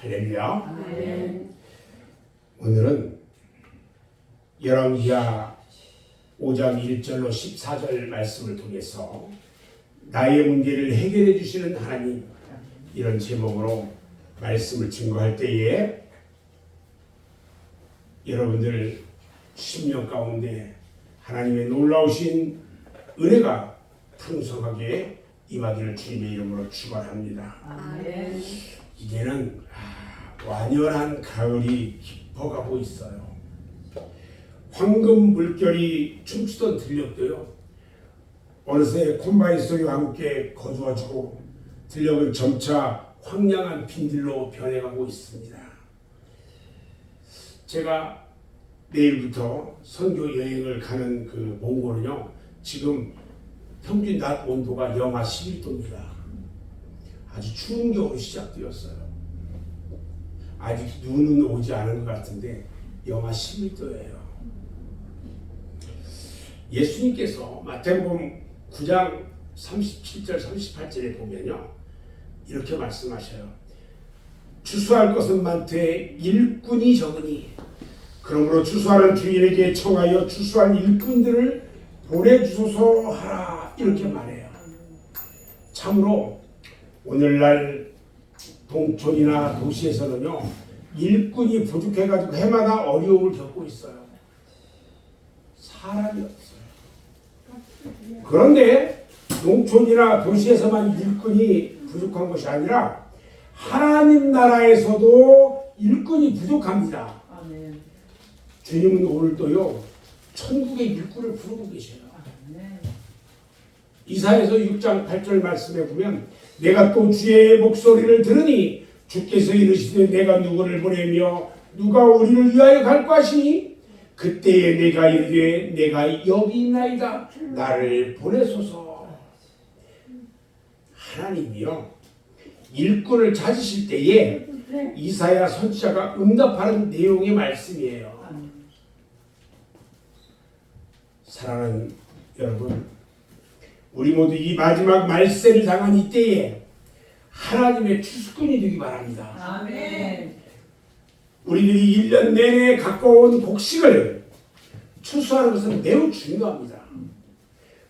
할렐루야. 아멘. 오늘은 열왕기하 5장 1절로 14절 말씀을 통해서 나의 문제를 해결해 주시는 하나님, 이런 제목으로 말씀을 증거할 때에 여러분들 심령 가운데 하나님의 놀라우신 은혜가 풍성하게 임하기를 주님의 이름으로 축원합니다. 아멘. 이제는 완연한 가을이 깊어가고 있어요. 황금 물결이 춤추던 들녘도요, 어느새 콤바인 소리와 함께 거두어지고 들녘은 점차 황량한 빈들로 변해가고 있습니다. 제가 내일부터 선교 여행을 가는 그 몽골은요, 지금 평균 낮 온도가 영하 11도입니다. 아주 추운 겨울이 시작되었어요. 아직 눈은 오지 않은 것 같은데 영하 11도예요. 예수님께서 마태복음 9장 37절 38절에 보면요, 이렇게 말씀하셔요. 추수할 것은 많되 일꾼이 적으니 그러므로 추수하는 주인에게 청하여 추수할 일꾼들을 보내주소서 하라, 이렇게 말해요. 참으로 오늘날 동촌이나 도시에서는요, 일꾼이 부족해가지고 해마다 어려움을 겪고 있어요. 사람이 없어요. 그런데 농촌이나 도시에서만 일꾼이 부족한 것이 아니라 하나님 나라에서도 일꾼이 부족합니다. 아멘. 주님은 오늘도요, 천국의 일꾼을 부르고 계셔요. 아멘. 이사야서 6장 8절 말씀에 보면 내가 또 주의 목소리를 들으니 주께서 이르시되 내가 누구를 보내며 누가 우리를 위하여 갈 것이니 그때에 내가 이르되 내가 여기 있나이다, 나를 보내소서. 하나님이요, 일꾼을 찾으실 때에 이사야 선지자가 응답하는 내용의 말씀이에요. 사랑하는 여러분, 우리 모두 이 마지막 말세를 당한 이때에 하나님의 추수꾼이 되기 바랍니다. 아멘. 우리들이 1년 내내 갖고 온 곡식을 추수하는 것은 매우 중요합니다.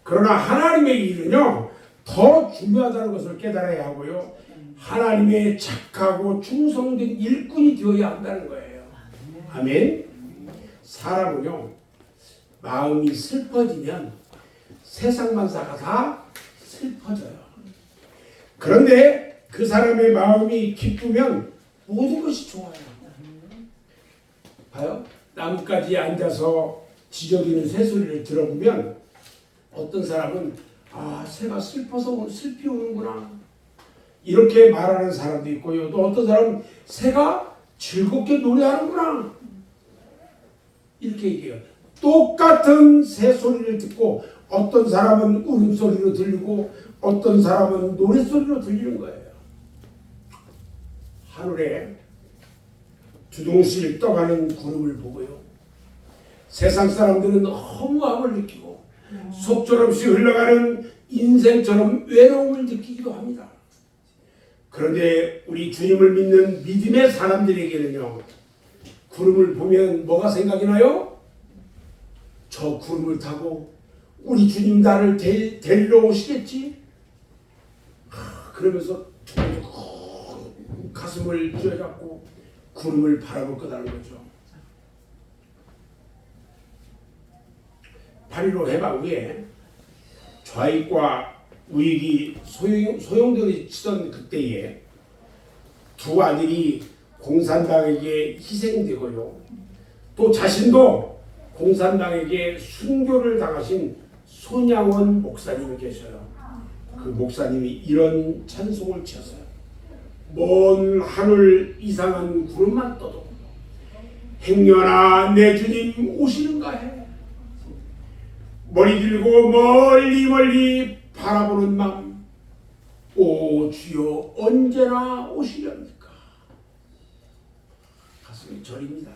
그러나 하나님의 일은요, 더 중요하다는 것을 깨달아야 하고요, 하나님의 착하고 충성된 일꾼이 되어야 한다는 거예요. 아멘. 사람은요, 마음이 슬퍼지면 세상 만사가 다 슬퍼져요. 그런데 그 사람의 마음이 기쁘면 모든 것이 좋아요. 봐요. 나뭇가지에 앉아서 지저귀는 새소리를 들어보면 어떤 사람은 새가 슬퍼서 오늘 슬피 우는구나, 이렇게 말하는 사람도 있고요. 또 어떤 사람은 새가 즐겁게 노래하는구나, 이렇게 얘기해요. 똑같은 새소리를 듣고 어떤 사람은 울음소리로 들리고 어떤 사람은 노랫소리로 들리는 거예요. 하늘에 두둥실 떠가는 구름을 보고요, 세상 사람들은 허무함을 느끼고 속절없이 흘러가는 인생처럼 외로움을 느끼기도 합니다. 그런데 우리 주님을 믿는 믿음의 사람들에게는요, 구름을 보면 뭐가 생각이 나요? 저 구름을 타고 우리 주님 나를 데리러 오시겠지? 그러면서 가슴을 쥐어잡고 구름을 바라볼 거라는 거죠. 8.15 해방 후에 좌익과 우익이 소용돌이 치던 그때에 두 아들이 공산당에게 희생되고요, 또 자신도 공산당에게 순교를 당하신 손양원 목사님이 계셔요. 그 목사님이 이런 찬송을 지었어요. 먼 하늘 이상한 구름만 떠도 행여나 내 주님 오시는가 해. 머리 들고 멀리 멀리 바라보는 맘, 오 주여 언제나 오시렵니까? 가슴이 저립니다.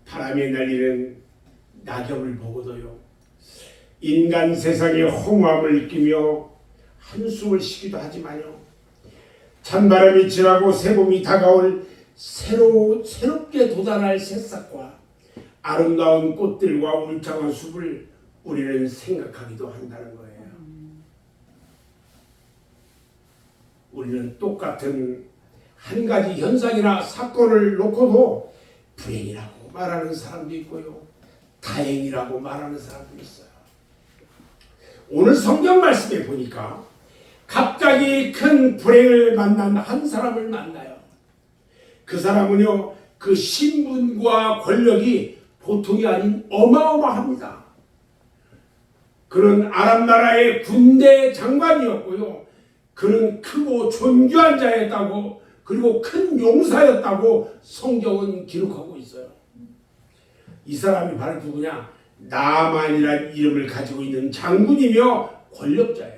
바람에 날리는 낙엽을 보고도요, 인간 세상의 허무함을 느끼며 한숨을 쉬기도 하지만요, 찬바람이 지나고 새봄이 다가올 새롭게 돋아날 새싹과 아름다운 꽃들과 울창한 숲을 우리는 생각하기도 한다는 거예요. 우리는 똑같은 한 가지 현상이나 사건을 놓고도 불행이라고 말하는 사람도 있고요, 다행이라고 말하는 사람도 있어요. 오늘 성경 말씀에 보니까 갑자기 큰 불행을 만난 한 사람을 만나요. 그 사람은요, 그 신분과 권력이 보통이 아닌 어마어마합니다. 그는 아람 나라의 군대 장관이었고요, 그는 크고 존귀한 자였다고, 그리고 큰 용사였다고 성경은 기록하고 있어요. 이 사람이 바로 누구냐? 나만이라는 이름을 가지고 있는 장군이며 권력자예요.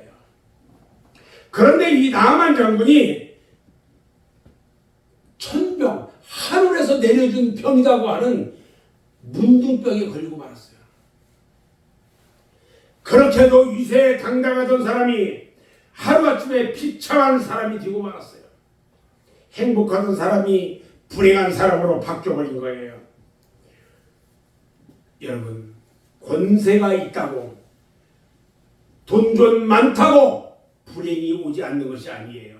그런데 이 나만 장군이 천병, 하늘에서 내려준 병이라고 하는 문둥병에 걸리고 말았어요. 그렇게도 위세에 당당하던 사람이 하루아침에 비참한 사람이 되고 말았어요. 행복하던 사람이 불행한 사람으로 바뀌어버린 거예요. 여러분, 권세가 있다고, 돈 좀 많다고 불행이 오지 않는 것이 아니에요.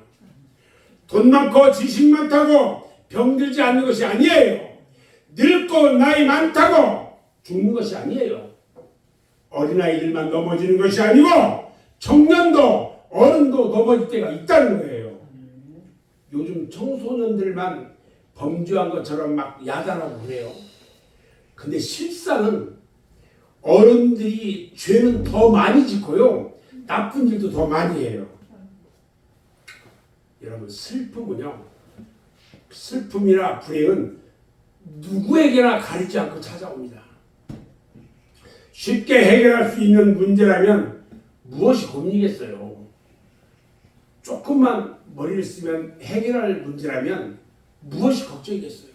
돈 많고 지식 많다고 병들지 않는 것이 아니에요. 늙고 나이 많다고 죽는 것이 아니에요. 어린아이들만 넘어지는 것이 아니고 청년도 어른도 넘어질 때가 있다는 거예요. 요즘 청소년들만 범죄한 것처럼 막 야단하고 그래요. 근데 실상은 어른들이 죄는 더 많이 짓고요, 나쁜 일도 더 많이 해요. 여러분, 슬픔이나 불행은 누구에게나 가리지 않고 찾아옵니다. 쉽게 해결할 수 있는 문제라면 무엇이 고민이겠어요? 조금만 머리를 쓰면 해결할 문제라면 무엇이 걱정이겠어요?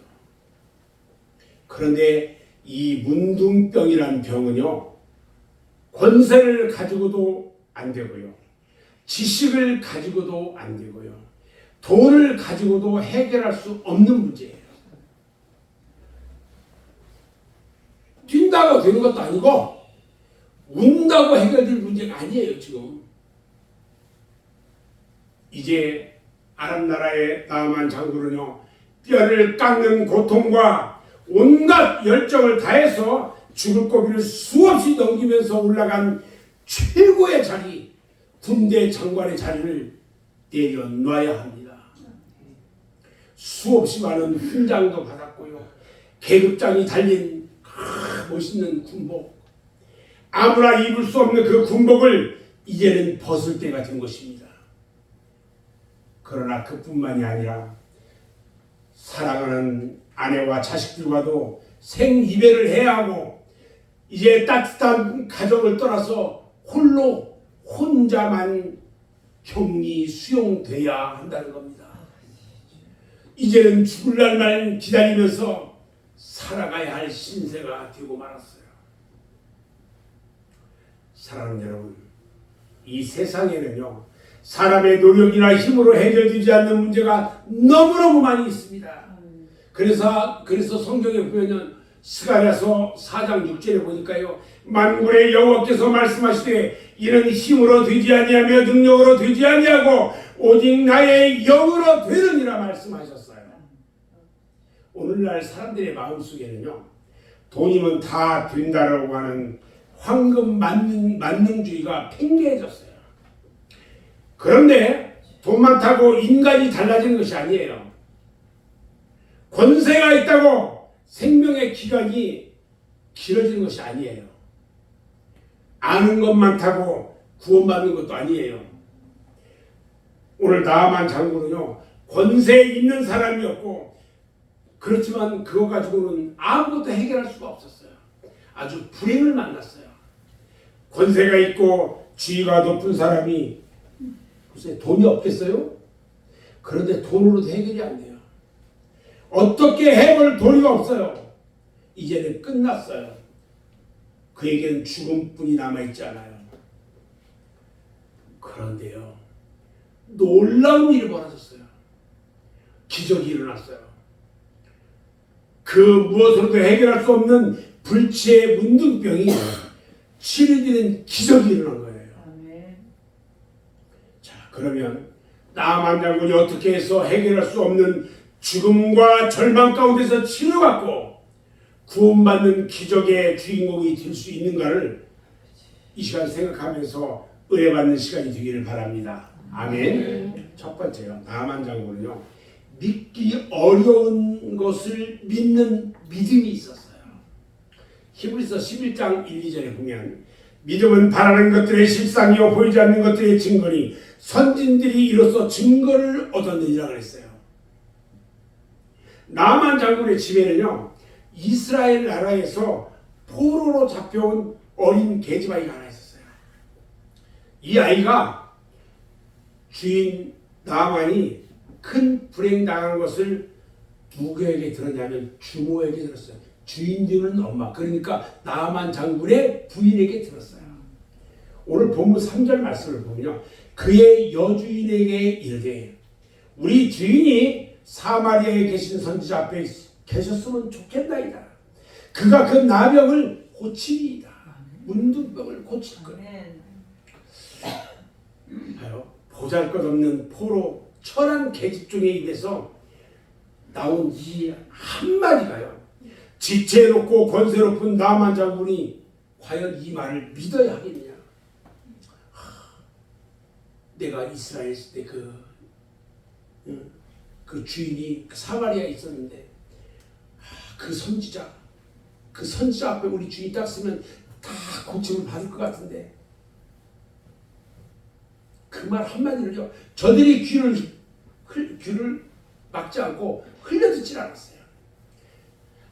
그런데 이 문둥병이라는 병은요, 권세를 가지고도 안 되고요, 지식을 가지고도 안 되고요, 돈을 가지고도 해결할 수 없는 문제예요. 뛴다고 되는 것도 아니고 운다고 해결될 문제가 아니에요. 지금 이제 아람 나라의 나아만 장군은요, 뼈를 깎는 고통과 온갖 열정을 다해서 죽을 고비를 수없이 넘기면서 올라간 최고의 자리, 군대 장관의 자리를 내려놔야 합니다. 수없이 많은 훈장도 받았고요, 계급장이 달린 멋있는 군복, 아무나 입을 수 없는 그 군복을 이제는 벗을 때가 된 것입니다. 그러나 그뿐만이 아니라 사랑하는 아내와 자식들과도 생이별을 해야 하고, 이제 따뜻한 가정을 떠나서 혼자만 격리 수용돼야 한다는 겁니다. 이제는 죽을 날만 기다리면서 살아가야 할 신세가 되고 말았어요. 사랑하는 여러분, 이 세상에는요, 사람의 노력이나 힘으로 해결되지 않는 문제가 너무너무 많이 있습니다. 그래서 성경에 보면 스가랴서 4장 6절에 보니까요, 만군의 여호와께서 말씀하시되 이는 힘으로 되지 아니하며 능력으로 되지 아니하고 오직 나의 영으로 되느니라 말씀하셨어요. 오늘날 사람들의 마음속에는요, 돈이면 다 된다라고 하는 황금 만능주의가 팽배해졌어요. 그런데 돈 많다고 인간이 달라지는 것이 아니에요. 권세가 있다고 생명의 기간이 길어지는 것이 아니에요. 아는 것 많다고 구원받는 것도 아니에요. 오늘 나아만 장군은요, 권세 있는 사람이었고, 그렇지만 그거 가지고는 아무것도 해결할 수가 없었어요. 아주 불행을 만났어요. 권세가 있고 지위가 높은 사람이 글쎄 돈이 없겠어요? 그런데 돈으로도 해결이 안 돼요. 어떻게 해볼 도리가 없어요. 이제는 끝났어요. 그에게는 죽음뿐이 남아있지 않아요. 그런데요, 놀라운 일이 벌어졌어요. 기적이 일어났어요. 그 무엇으로도 해결할 수 없는 불치의 문둥병이 치료되는 기적이 일어난 거예요. 아멘. 자, 그러면 나만 장군이 어떻게 해서 해결할 수 없는 죽음과 절망 가운데서 치료받고 구원받는 기적의 주인공이 될 수 있는가를 이 시간 생각하면서 의뢰받는 시간이 되기를 바랍니다. 아멘. 첫 번째요. 나만 장군은요, 믿기 어려운 것을 믿는 믿음이 있었어요. 히브리서 11장 1, 2절에 보면 믿음은 바라는 것들의 실상이요 보이지 않는 것들의 증거니 선진들이 이로써 증거를 얻었느니라 그랬어요. 나만 장군의 집에는요, 이스라엘 나라에서 포로로 잡혀온 어린 계집아이가 하나 있었어요. 이 아이가 주인 나만이 큰 불행당한 것을 누구에게 들었냐면 주모에게 들었어요. 주인 되는 엄마, 그러니까 나만 장군의 부인에게 들었어요. 오늘 본문 3절 말씀을 보면요, 그의 여주인에게 이르되 우리 주인이 사마리아에 계신 선지자 앞에 계셨으면 좋겠나이다. 그가 그 나병을 고치리이다. 문둥병을 고칠 거예요. 봐요. 보잘것없는 포로 철한 계집종의 입에서 나온 이 한마디가요, 지체해놓고 권세 높은 나만 장군이 과연 이 말을 믿어야 하겠느냐. 내가 이스라엘 있을 때 그 주인이 사마리아에 있었는데 그 선지자 앞에 우리 주인이 딱 쓰면 다 고침을 받을 것 같은데 그 말 한마디를요, 저들이 귀를 막지 않고 흘려듣질 않았어요.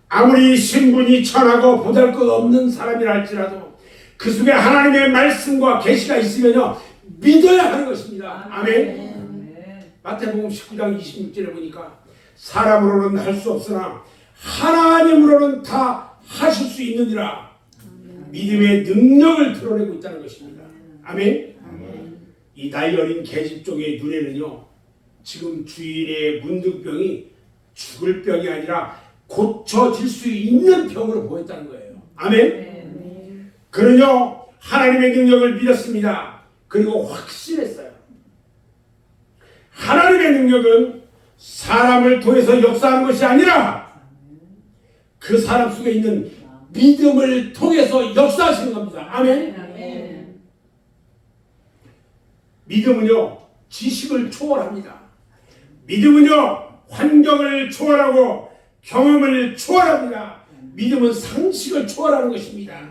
아무리 신분이 천하고 보잘것없는 사람이라 할지라도 그 속에 하나님의 말씀과 계시가 있으면요, 믿어야 하는 것입니다. 아멘. 마태복음 19장 26절에 보니까 사람으로는 할 수 없으나 하나님으로는 다 하실 수 있느니라. 믿음의 능력을 드러내고 있다는 것입니다. 아멘. 이 나이 어린 계집종의 눈에는요, 지금 주인의 문둥병이 죽을 병이 아니라 고쳐질 수 있는 병으로 보였다는 거예요. 아멘. 그는요, 하나님의 능력을 믿었습니다. 그리고 확신했어요. 하나님의 능력은 사람을 통해서 역사하는 것이 아니라 그 사람 속에 있는 믿음을 통해서 역사하시는 겁니다. 아멘. 믿음은요, 지식을 초월합니다. 믿음은요, 환경을 초월하고 경험을 초월합니다. 믿음은 상식을 초월하는 것입니다.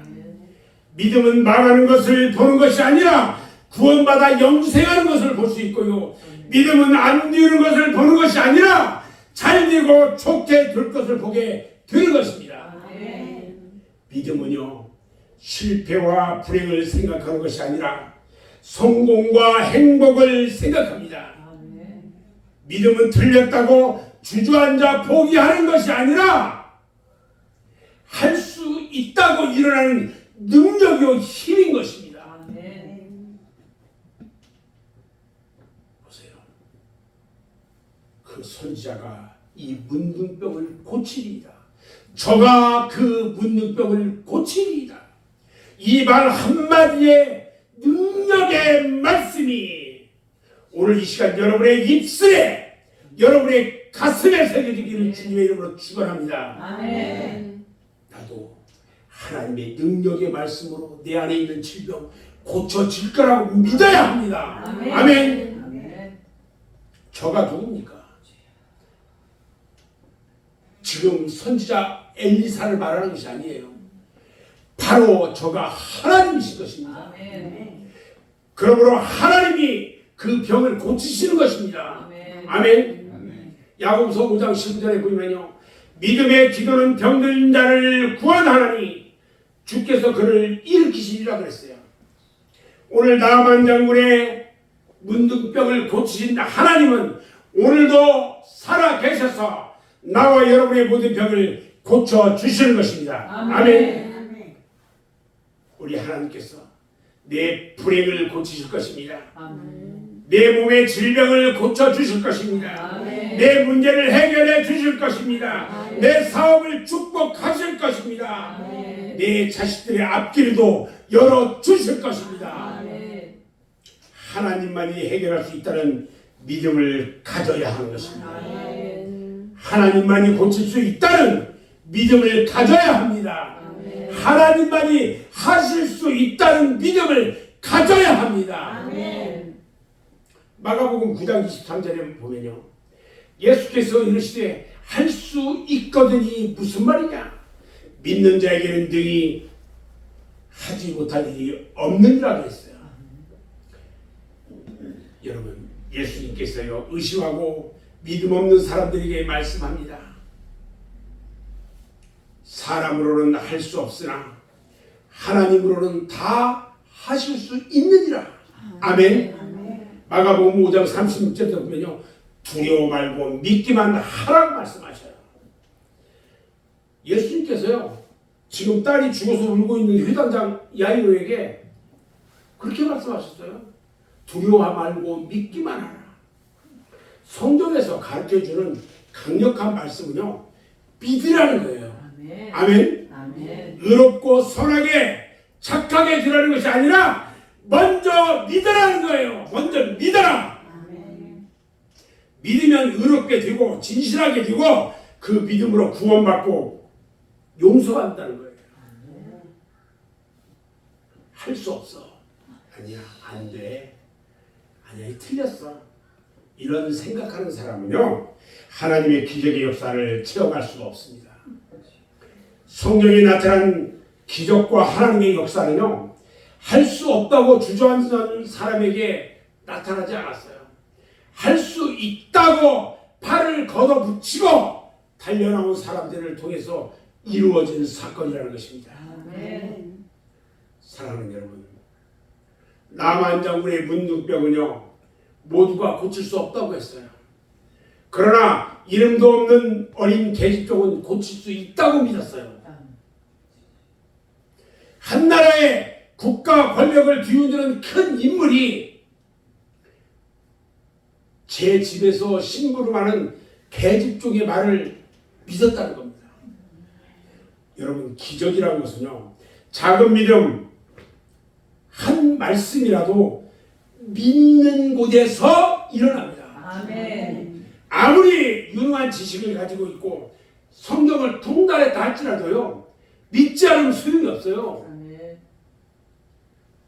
믿음은 망하는 것을 보는 것이 아니라 구원받아 영생하는 것을 볼 수 있고요, 믿음은 안 되는 것을 보는 것이 아니라 잘 되고 좋게 될 것을 보게 되는 것입니다. 믿음은요, 실패와 불행을 생각하는 것이 아니라 성공과 행복을 생각합니다. 믿음은 틀렸다고 주저앉아 포기하는 것이 아니라 할 수 있다고 일어나는 능력이요 힘인 것입니다. 보세요. 그 선지자가 이 문둥병을 고치리이다. 저가 그 문둥병을 고치리이다. 이 말 한마디에 능력의 말씀이 오늘 이 시간 여러분의 입술에, 여러분의 가슴에 새겨지기를 주님의 이름으로 축원합니다. 아멘. 나도 하나님의 능력의 말씀으로 내 안에 있는 질병 고쳐질 거라고 믿어야 합니다. 아멘. 아멘. 아멘. 저가 누굽니까? 지금 선지자 엘리사를 말하는 것이 아니에요. 바로 저가 하나님이신 것입니다. 아멘. 그러므로 하나님이 그 병을 고치시는 것입니다. 아멘. 아멘. 야고보서 5장 19절에 보면요, 믿음의 기도는 병든 자를 구원하나니 주께서 그를 일으키시리라 그랬어요. 오늘 나만 장군의 문둥병을 고치신 하나님은 오늘도 살아 계셔서 나와 여러분의 모든 병을 고쳐 주시는 것입니다. 아멘. 우리 하나님께서 내 불행을 고치실 것입니다. 아멘. 내 몸의 질병을 고쳐 주실 것입니다. 아멘. 내 문제를 해결해 주실 것입니다. 내 사업을 축복하실 것입니다. 내 자식들의 앞길도 열어 주실 것입니다. 하나님만이 해결할 수 있다는 믿음을 가져야 하는 것입니다. 하나님만이 고칠 수 있다는 믿음을 가져야 합니다. 하나님만이 하실 수 있다는 믿음을 가져야 합니다. 마가복음 9장 23절에 보면요, 예수께서 이르시되 할 수 있거든이 무슨 말이냐? 믿는 자에게는 능히 하지 못할 일이 없느니라 그랬어요. 여러분, 예수님께서요 의심하고 믿음 없는 사람들에게 말씀합니다. 사람으로는 할 수 없으나 하나님으로는 다 하실 수 있느니라. 아멘. 마가복음 5장 36절에 보면요, 두려워 말고 믿기만 하라고 말씀하셔요. 예수님께서요 지금 딸이 죽어서 울고 있는 회당장 야이로에게 그렇게 말씀하셨어요. 두려워 말고 믿기만 하라. 성경에서 가르쳐주는 강력한 말씀은요, 믿으라는 거예요. 아멘. 의롭고 선하게 착하게 지라는 것이 아니라 먼저 믿으라는 거예요. 먼저 믿어라. 믿으면 의롭게 되고 진실하게 되고 그 믿음으로 구원받고 용서한다는 거예요. 할 수 없어. 아니야, 안 돼. 아니야, 틀렸어. 이런 생각하는 사람은요, 하나님의 기적의 역사를 체험할 수가 없습니다. 성경에 나타난 기적과 하나님의 역사는요, 할 수 없다고 주저앉은 사람에게 나타나지 않았어요. 할 수 있다고 발을 걷어붙이고 달려나온 사람들을 통해서 이루어진 사건이라는 것입니다. 사랑하는 여러분, 나만 장군의 문둥병은요 모두가 고칠 수 없다고 했어요. 그러나 이름도 없는 어린 계집종은 고칠 수 있다고 믿었어요. 한 나라의 국가 권력을 뒤흔드는 큰 인물이 제 집에서 심부름하는 계집종의 말을 믿었다는 겁니다. 여러분, 기적이라는 것은요, 작은 믿음 한 말씀이라도 믿는 곳에서 일어납니다. 아멘. 아무리 유능한 지식을 가지고 있고 성경을 통달했다 할지라도요, 믿지 않으면 소용이 없어요.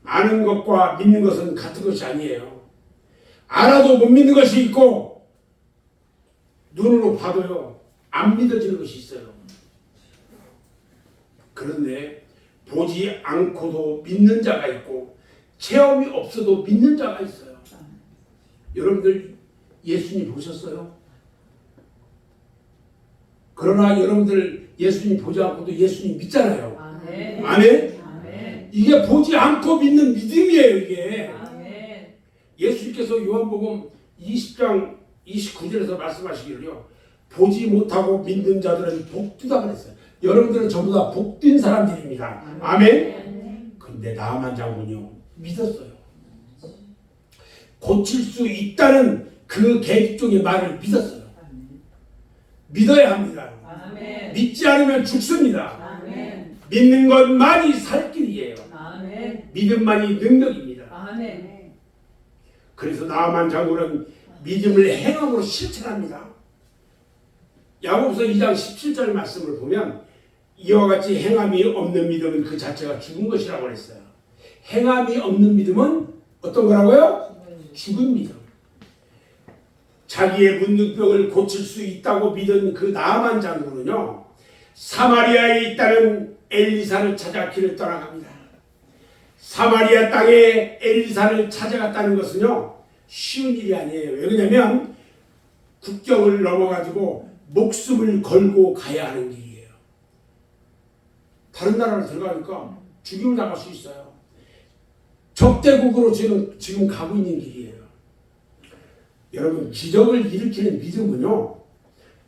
아는 것과 믿는 것은 같은 것이 아니에요. 알아도 못 믿는 것이 있고 눈으로 봐도요 안 믿어지는 것이 있어요. 그런데 보지 않고도 믿는 자가 있고 체험이 없어도 믿는 자가 있어요. 여러분들 예수님 보셨어요? 그러나 여러분들 예수님 보지 않고도 예수님 믿잖아요. 아멘. 아멘? 아멘. 이게 보지 않고 믿는 믿음이에요. 이게 아멘. 예수님께서 요한복음 20장 29절에서 말씀하시기를요, 보지 못하고 믿는 자들은 복되다 그랬어요. 여러분들은 전부 다 복된 사람들입니다. 아멘? 근데 나만 장군요 믿었어요. 고칠 수 있다는 그 계집종의 말을 믿었어요. 믿어야 합니다. 아멘. 믿지 않으면 죽습니다. 아멘. 믿는 것만이 살 길이에요. 아멘. 믿음만이 능력입니다. 아멘. 그래서 나만 장군은 믿음을 행함으로 실천합니다. 야고보서 2장 17절 말씀을 보면 이와 같이 행함이 없는 믿음은 그 자체가 죽은 것이라고 했어요. 행함이 없는 믿음은 어떤 거라고요? 죽은 믿음. 자기의 문둥병을 고칠 수 있다고 믿은 그 나만 장군은요, 사마리아에 있다는 엘리사를 찾아 길을 떠나갑니다. 사마리아 땅에 엘리사를 찾아갔다는 것은요 쉬운 일이 아니에요. 왜냐하면 국경을 넘어가지고 목숨을 걸고 가야 하는 길이에요. 다른 나라를 들어가니까 죽임을 당할 수 있어요. 적대국으로 지금 가고 있는 길이에요. 여러분, 기적을 일으키는 믿음은요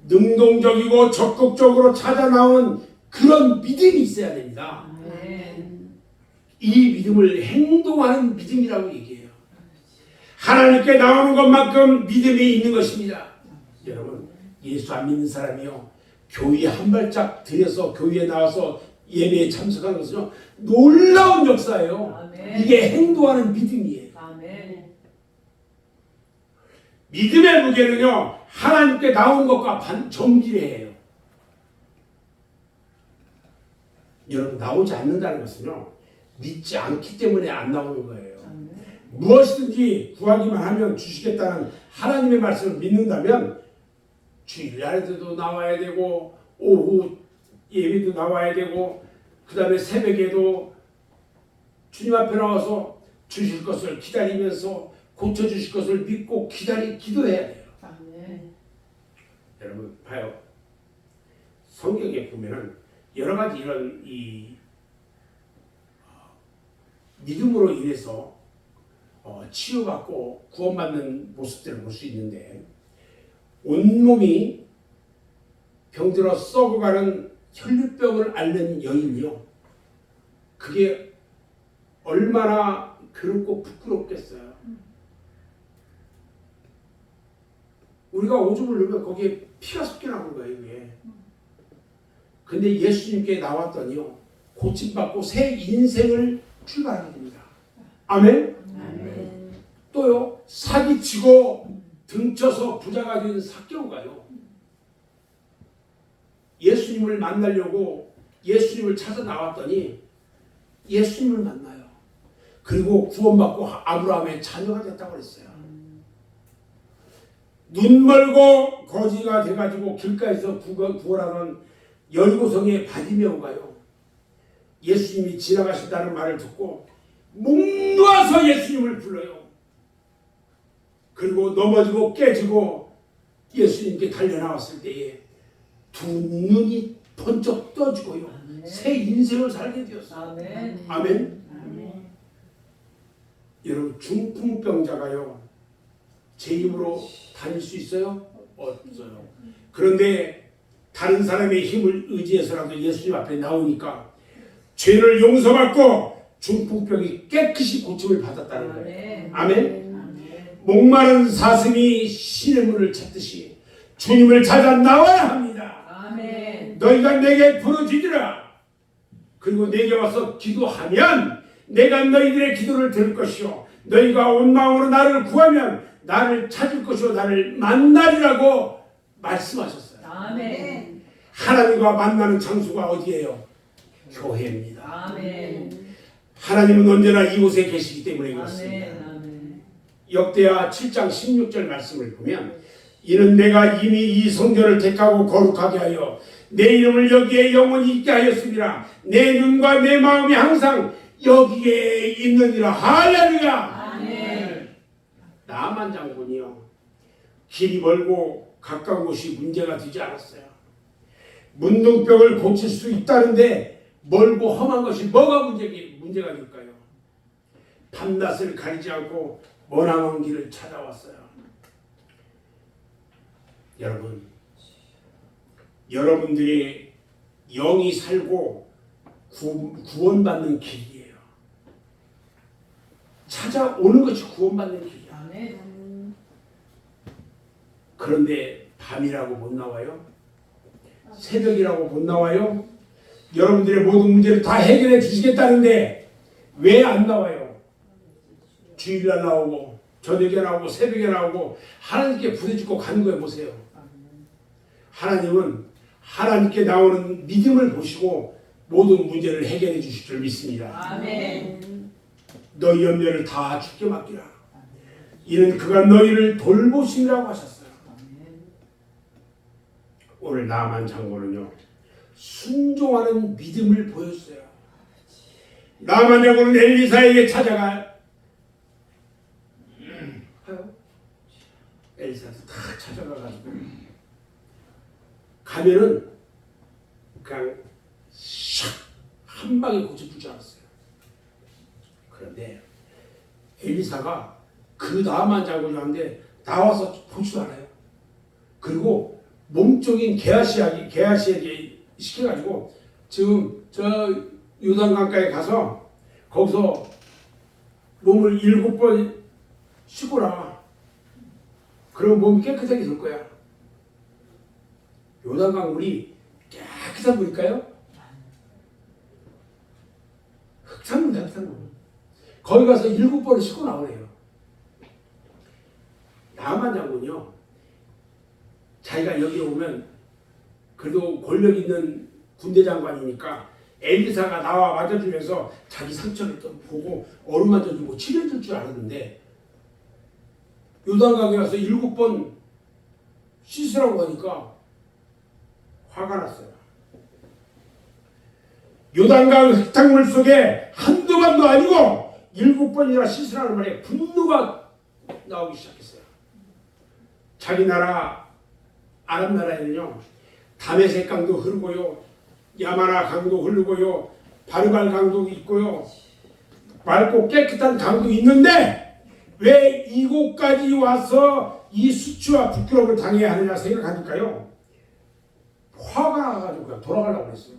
능동적이고 적극적으로 찾아 나오는 그런 믿음이 있어야 됩니다. 아멘. 이 믿음을 행동하는 믿음이라고 얘기해요. 하나님께 나오는 것만큼 믿음이 있는 것입니다. 여러분, 예수 안 믿는 사람이요 교회 한 발짝 들여서 교회에 나와서 예배에 참석하는 것은요 놀라운 역사예요. 아멘. 이게 행동하는 믿음이에요. 아멘. 믿음의 무게는요 하나님께 나온 것과 정비례해요. 여러분 나오지 않는다는 것은요 믿지 않기 때문에 안 나오는 거예요. 아멘. 무엇이든지 구하기만 하면 주시겠다는 하나님의 말씀을 믿는다면 주일날에도 나와야 되고 오후 예배도 나와야 되고 그 다음에 새벽에도 주님 앞에 나와서 주실 것을 기다리면서 고쳐주실 것을 믿고 기도해야 돼요. 아멘. 여러분 봐요. 성경에 보면은 여러 가지 이런 믿음으로 인해서 치유받고 구원받는 모습들을 볼 수 있는데 온몸이 병들어 썩어가는 혈류병을 앓는 여인이요. 그게 얼마나 괴롭고 부끄럽겠어요. 우리가 오줌을 누르면 거기에 피가 섞여 나오는 거예요. 이게. 근데 예수님께 나왔더니요. 고침받고 새 인생을 출발하게 됩니다. 아멘? 아멘. 또요. 사기치고 등쳐서 부자가 된 삭개오가요. 예수님을 만나려고 예수님을 찾아 나왔더니 예수님을 만나요. 그리고 구원받고 아브라함의 자녀가 됐다고 그랬어요. 눈 멀고 거지가 돼가지고 길가에서 구걸하던 여리고성의 바디메오가요. 예수님이 지나가신다는 말을 듣고 목 놓아서 예수님을 불러요. 그리고 넘어지고 깨지고 예수님께 달려나왔을 때에 두 눈이 번쩍 떠지고요. 아멘. 새 인생을 살게 되었어요. 아멘. 아멘. 아멘. 여러분 중풍병자가요. 제 힘으로 다닐 수 있어요? 없어요. 그런데 다른 사람의 힘을 의지해서라도 예수님 앞에 나오니까 죄를 용서받고 중풍병이 깨끗이 고침을 받았다는 거예요. 아멘. 아멘. 목마른 사슴이 신의 문을 찾듯이 주님을 찾아 나와야 합니다. 아멘. 너희가 내게 부르짖으라. 그리고 내게 와서 기도하면 내가 너희들의 기도를 들을 것이요 너희가 온 마음으로 나를 구하면 나를 찾을 것이요 나를 만나리라고 말씀하셨어요. 아멘. 하나님과 만나는 장소가 어디예요? 교회입니다. 아멘. 하나님은 언제나 이곳에 계시기 때문에 그렇습니다. 아멘. 아멘. 역대하 7장 16절 말씀을 보면 이는 내가 이미 이 성전을 택하고 거룩하게 하여 내 이름을 여기에 영원히 있게 하였습니다. 내 눈과 내 마음이 항상 여기에 있느니라. 할렐루야. 아멘. 나만 장군이요. 길이 멀고 가까운 곳이 문제가 되지 않았어요. 문둥병을 고칠 수 있다는데 멀고 험한 것이 뭐가 문제가 될까요? 밤낮을 가리지 않고 머나먼 길을 찾아왔어요. 여러분, 여러분들이 영이 살고 구원받는 길이에요. 찾아오는 것이 구원받는 길이야. 아멘. 그런데 밤이라고 못 나와요? 새벽이라고 못 나와요? 여러분들의 모든 문제를 다 해결해 주시겠다는데 왜 안 나와요? 주일날 나오고 저녁에 나오고 새벽에 나오고 하나님께 부대짓고 가는 거예요. 보세요. 하나님은 하나님께 나오는 믿음을 보시고 모든 문제를 해결해 주실 줄 믿습니다. 아멘. 너희 염려를 다 주께 맡기라. 이는 그가 너희를 돌보시라고 하셨어요. 오늘 나만 장군은요 순종하는 믿음을 보였어요. 나만 장군은 엘리사에게 찾아가 엘리사한테 다 찾아가가지고 가면은 그냥 샥 한 방에 고쳐줄 줄 알았어요. 그런데 엘리사가 그 나만 장군이었는데 나와서 보지도 않아요. 그리고 몸적인 게하시에게 시켜가지고 지금 저 요단강가에 가서 거기서 몸을 7번 씻고라. 그럼 몸이 깨끗하게 될 거야. 요단강 물이 깨끗한 물일까요? 흑탕물이야, 흑탕물. 거기 가서 7번을 씻고 나오네요. 나만 장군이요. 자기가 여기 오면 그래도 권력 있는 군대 장관이니까 엘리사가 나와 맞아주면서 자기 상처를 좀 보고 어루만져주고 치료해줄 줄 알았는데 요단강에 가서 7번 씻으라고 하니까 화가 났어요. 요단강 흙탕물 속에 한두 번도 아니고 7번이나 씻으라는 말에 분노가 나오기 시작했어요. 자기 나라 아랍 나라에는요 다메섹 강도 흐르고요 야마나 강도 흐르고요 바르발 강도 있고요 맑고 깨끗한 강도 있는데 왜 이곳까지 와서 이 수치와 부끄러움을 당해야 하느냐 생각하니까요 화가 나가지고 그냥 돌아가려고 했어요.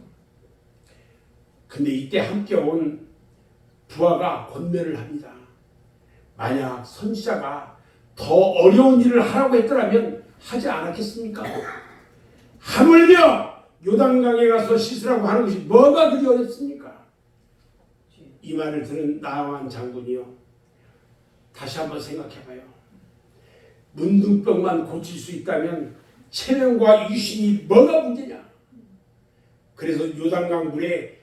근데 이때 함께 온 부하가 권면을 합니다. 만약 선지자가 더 어려운 일을 하라고 했더라면 하지 않았겠습니까? 하물며 요단강에 가서 씻으라고 하는 것이 뭐가 그리 어렵습니까? 이 말을 들은 나아만 장군이요 다시 한번 생각해봐요. 문둥병만 고칠 수 있다면 체면과 유신이 뭐가 문제냐? 그래서 요단강 물에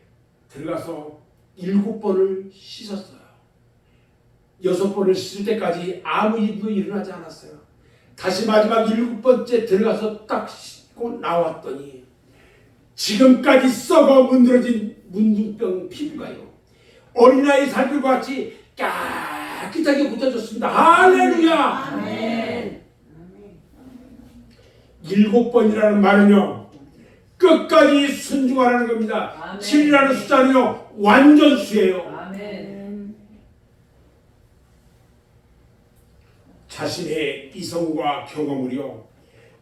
들어가서 7번을 씻었어요. 6번을 씻을 때까지 아무 일도 일어나지 않았어요. 다시 마지막 7번째 들어가서 딱 씻고 나왔더니 지금까지 썩어 문드러진 문둥병 피부가요 어린아이 살들과 같이 깨끗하게 고쳐졌습니다. 할렐루야! 아멘. 7번이라는 말은요 끝까지 순종하라는 겁니다. 아멘. 7이라는 숫자는요 완전수예요. 아멘. 자신의 이성과 경험을요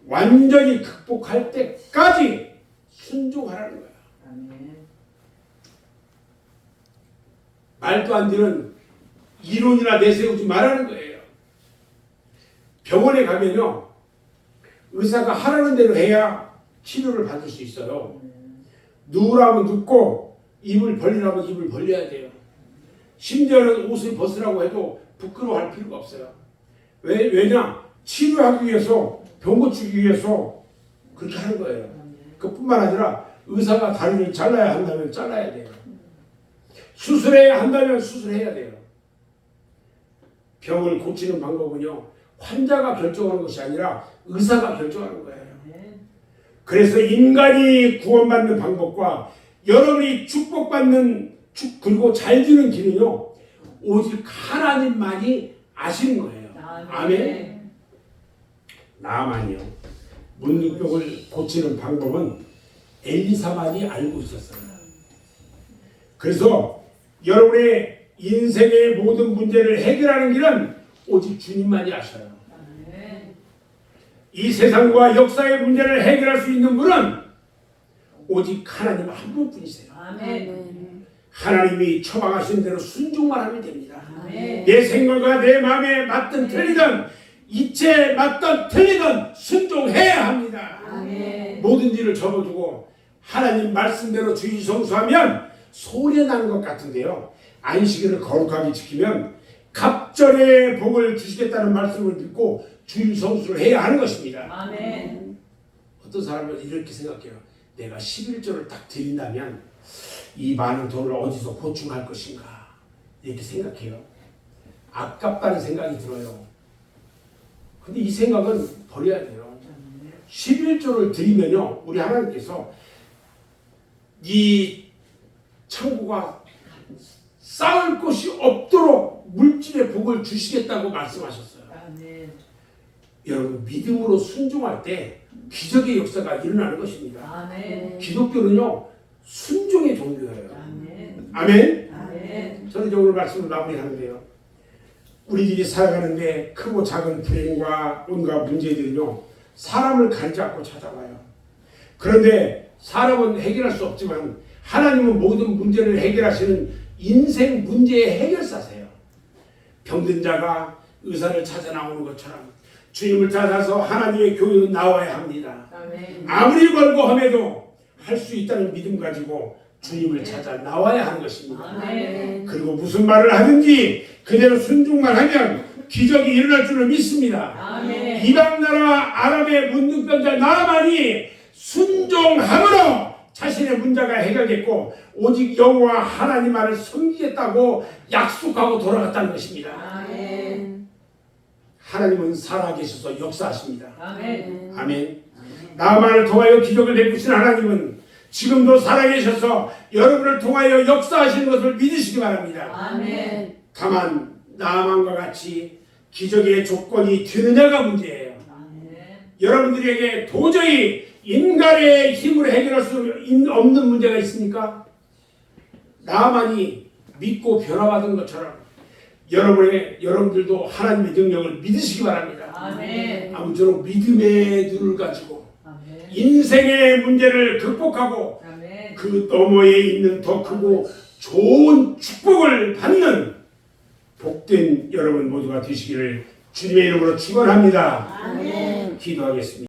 완전히 극복할 때까지 순종하라는 거야. 아멘. 말도 안 되는 이론이나 내세우지 말라는 거예요. 병원에 가면요 의사가 하라는 대로 해야 치료를 받을 수 있어요. 누우라면 눕고 입을 벌리라면 입을 벌려야 돼요. 심지어는 옷을 벗으라고 해도 부끄러워할 필요가 없어요. 왜냐? 치료하기 위해서 병 고치기 위해서 그렇게 하는 거예요. 그뿐만 아니라 의사가 다리를 잘라야 한다면 잘라야 돼요. 수술해야 한다면 수술해야 돼요. 병을 고치는 방법은요 환자가 결정하는 것이 아니라 의사가 결정하는 거예요. 그래서 인간이 구원받는 방법과 여러분이 축복받는 그리고 잘 되는 길은요 오직 하나님만이 아시는 거예요. 아멘. 나만이요 문둥병을 고치는 방법은 엘리사만이 알고 있었어요. 그래서 여러분의 인생의 모든 문제를 해결하는 길은 오직 주님만이 아셔요. 이 세상과 역사의 문제를 해결할 수 있는 분은 오직 하나님 한 분뿐이세요. 아멘. 하나님이 처방하신 대로 순종만 하면 됩니다. 아멘. 내 생각과 내 마음에 맞든 틀리든 이치에 맞든 틀리든 순종해야 합니다. 아멘. 모든 일을 접어두고 하나님 말씀대로 주의 성수하면 소리 나는 것 같은데요 안식일을 거룩하게 지키면 갑절의 복을 주시겠다는 말씀을 듣고 주의 성수를 해야 하는 것입니다. 아멘. 어떤 사람은 이렇게 생각해요. 내가 11조를 딱 드린다면 이 많은 돈을 어디서 보충할 것인가 이렇게 생각해요. 아깝다는 생각이 들어요. 근데 이 생각은 버려야 돼요. 11조를 드리면요 우리 하나님께서 이 창고가 쌓을 곳이 없도록 물질의 복을 주시겠다고 말씀하셨어요. 아멘. 여러분 믿음으로 순종할 때 기적의 역사가 일어나는 것입니다. 아멘. 기독교는요 순종의 종교예요. 아멘. 아멘. 아멘. 저는 이제 오늘 말씀을 마무리하는데요. 우리들이 살아가는데 크고 작은 불행과 온갖 문제들은요 사람을 가리지 않고 찾아와요. 그런데 사람은 해결할 수 없지만 하나님은 모든 문제를 해결하시는 인생 문제의 해결사세요. 병든 자가 의사를 찾아 나오는 것처럼 주님을 찾아서 하나님의 교회로 나와야 합니다. 아멘. 아무리 벌고함에도 할 수 있다는 믿음 가지고 주님을 찾아 나와야 하는 것입니다. 아멘. 그리고 무슨 말을 하든지 그대로 순종만 하면 기적이 일어날 줄을 믿습니다. 아멘. 이방 나라 아람의 문둥병자 나아만이 순종함으로 자신의 문제가 해결됐고 오직 여호와 하나님만을 섬기겠다고 약속하고 돌아갔다는 것입니다. 아멘. 하나님은 살아계셔서 역사하십니다. 아멘. 아멘. 나만을 통하여 기적을 베푸신 하나님은 지금도 살아계셔서 여러분을 통하여 역사하시는 것을 믿으시기 바랍니다. 아멘. 다만 나만과 같이 기적의 조건이 되느냐가 문제예요. 여러분들에게 도저히 인간의 힘으로 해결할 수 없는 문제가 있습니까? 나만이 믿고 변화받은 것처럼 여러분들도 하나님의 능력을 믿으시기 바랍니다. 아멘. 아무쪼록 믿음의 눈을 가지고 아멘. 인생의 문제를 극복하고 아멘. 그 너머에 있는 더 크고 좋은 축복을 받는 복된 여러분 모두가 되시기를 주님의 이름으로 축원합니다. 아멘. 기도하겠습니다.